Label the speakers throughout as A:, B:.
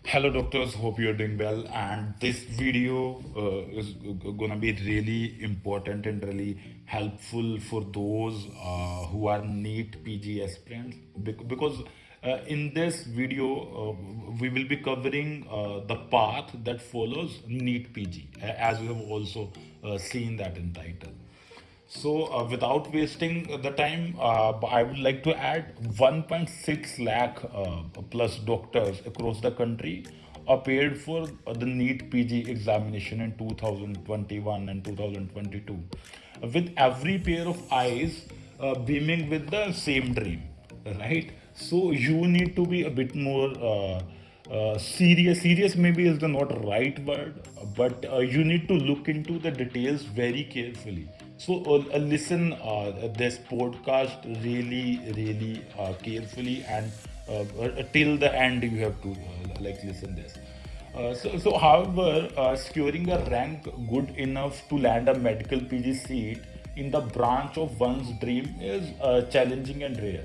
A: Hello, doctors. Hope you're doing well. And this video is gonna be really important and really helpful for those who are NEET PG aspirants. Because in this video, we will be covering the path that follows NEET PG, as we have also seen that in title. So, without wasting the time, I would like to add 1.6 lakh plus doctors across the country appeared for the NEET PG examination in 2021 and 2022, with every pair of eyes beaming with the same dream, right? So, you need to be a bit more. Serious maybe is the not right word, but you need to look into the details very carefully. So listen this podcast really carefully, and till the end you have to listen this. However, securing a rank good enough to land a medical PG seat in the branch of one's dream is challenging and rare.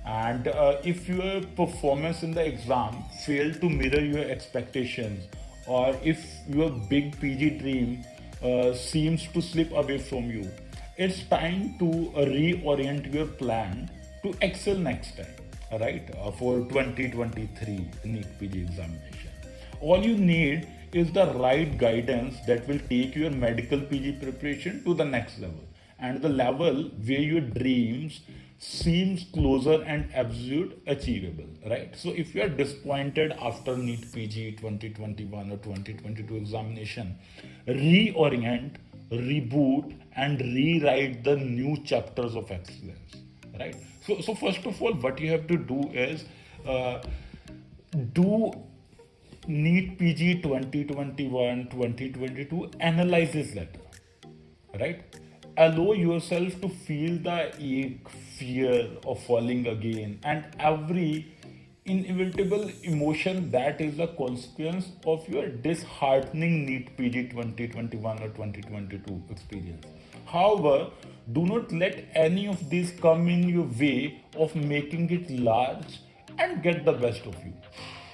A: And if your performance in the exam failed to mirror your expectations, or if your big PG dream seems to slip away from you, it's time to reorient your plan to excel next time, right? For 2023 NEET PG examination. All you need is the right guidance that will take your medical PG preparation to the next level, and the level where your dreams seems closer and absolute achievable, right? So if you are disappointed after NEET PG 2021 or 2022 examination, reorient, reboot, and rewrite the new chapters of excellence, right? So first of all, what you have to do is do NEET PG 2021-2022 analysis letter, right? Allow yourself to feel the ache, fear of falling again, and every inevitable emotion that is a consequence of your disheartening NEET PG 2021 or 2022 experience. However, do not let any of these come in your way of making it large and get the best of you,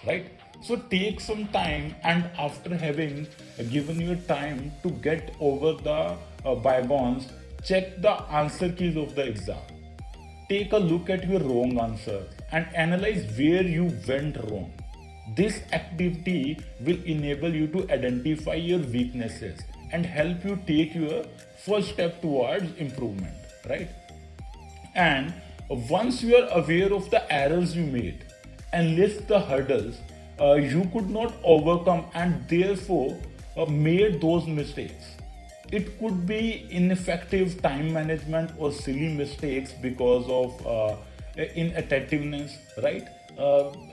A: right? So take some time, and after having given you time to get over the bygones, check the answer keys of the exam. Take a look at your wrong answers and analyze where you went wrong. This activity will enable you to identify your weaknesses and help you take your first step towards improvement, right? And once you are aware of the errors you made and list the hurdles you could not overcome and therefore made those mistakes. It could be ineffective time management or silly mistakes because of inattentiveness, right?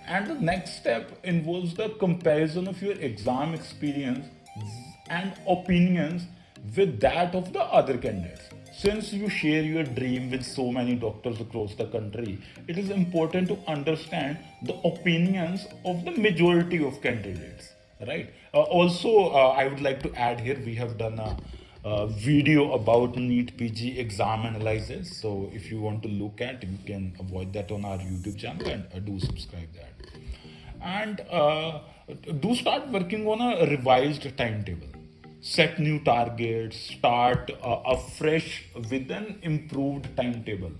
A: And the next step involves the comparison of your exam experience and opinions with that of the other candidates. Since you share your dream with so many doctors across the country, it is important to understand the opinions of the majority of candidates, right? I would like to add here, we have done a video about NEET PG exam analysis. So if you want to look at, you can avoid that on our YouTube channel, and do subscribe that. And do start working on a revised timetable. Set new targets, start afresh with an improved timetable.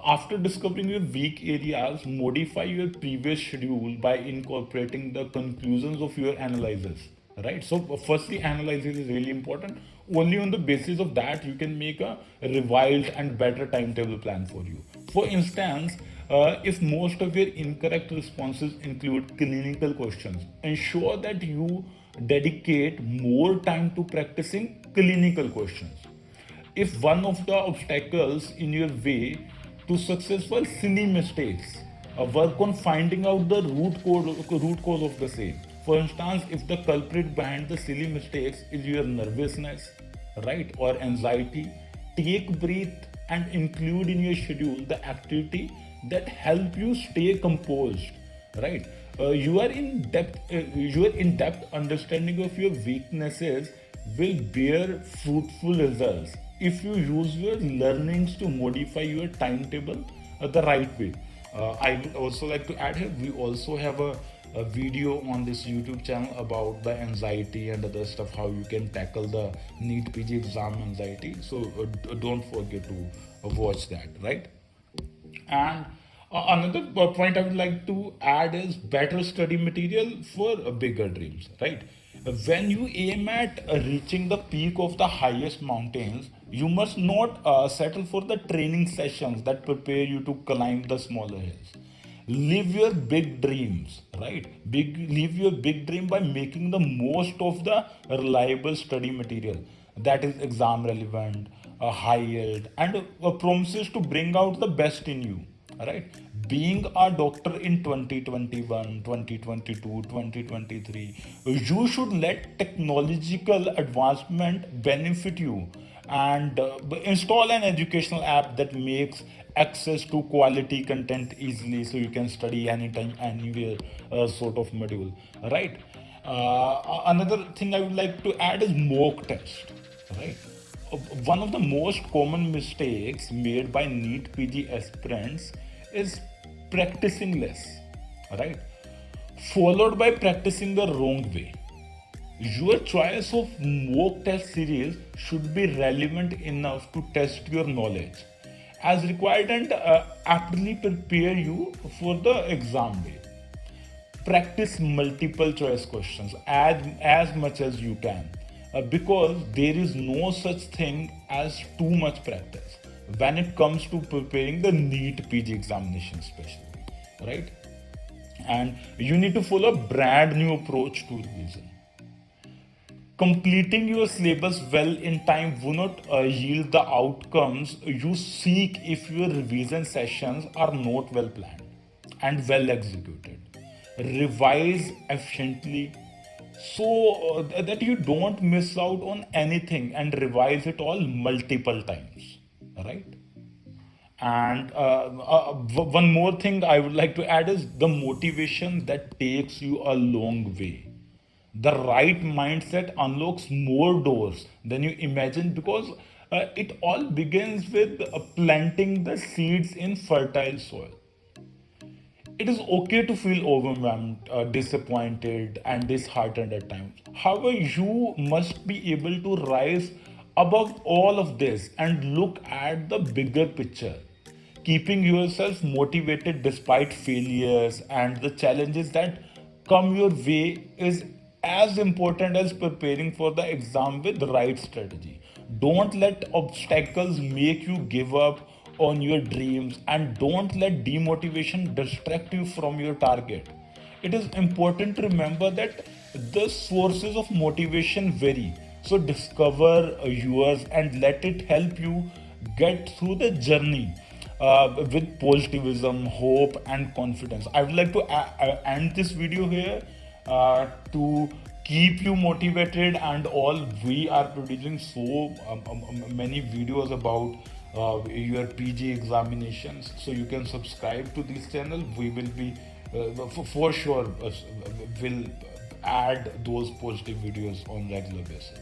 A: After discovering your weak areas, modify your previous schedule by incorporating the conclusions of your analysis. Right? So, firstly, analysis is really important. Only on the basis of that, you can make a revised and better timetable plan for you. For instance, if most of your incorrect responses include clinical questions, ensure that you dedicate more time to practicing clinical questions. If one of the obstacles in your way to successful silly mistakes, work on finding out the root cause of the same. For instance, if the culprit behind the silly mistakes is your nervousness, right, or anxiety, take breath and include in your schedule the activity that help you stay composed, right? Your in-depth understanding of your weaknesses will bear fruitful results if you use your learnings to modify your timetable the right way. I would also like to add here, we also have a a video on this YouTube channel about the anxiety and other stuff, how you can tackle the NEET PG exam anxiety. So don't forget to watch that, right? And another point I would like to add is better study material for bigger dreams, right? When you aim at reaching the peak of the highest mountains, you must not settle for the training sessions that prepare you to climb the smaller hills. Live your big dreams, right? Live your big dream by making the most of the reliable study material that is exam relevant, high yield, and promises to bring out the best in you, right? Being a doctor in 2021, 2022, 2023, you should let technological advancement benefit you, and install an educational app that makes access to quality content easily, so you can study anytime, anywhere, sort of module, right? Another thing I would like to add is mock test, right? One of the most common mistakes made by NEET PG aspirants is practicing less, right? Followed by practicing the wrong way. Your choice of mock test series should be relevant enough to test your knowledge as required, and aptly prepare you for the exam day. Practice multiple choice questions as much as you can, because there is no such thing as too much practice when it comes to preparing the NEET PG examination, especially, right? And you need to follow a brand new approach to revision. Completing your syllabus well in time will not yield the outcomes you seek if your revision sessions are not well planned and well executed. Revise efficiently, so that you don't miss out on anything, and revise it all multiple times, right? And one more thing I would like to add is the motivation that takes you a long way. The right mindset unlocks more doors than you imagine, because it all begins with planting the seeds in fertile soil. It is okay to feel overwhelmed, disappointed, and disheartened at times. However, you must be able to rise above all of this and look at the bigger picture. Keeping yourself motivated despite failures and the challenges that come your way is as important as preparing for the exam with the right strategy. Don't let obstacles make you give up on your dreams, and don't let demotivation distract you from your target. It is important to remember that the sources of motivation vary. So discover yours and let it help you get through the journey with positivism, hope, and confidence. I would like to end this video here to keep you motivated and all. We are producing so many videos about your PG examinations, so you can subscribe to this channel. We will be for sure will add those positive videos on regular basis.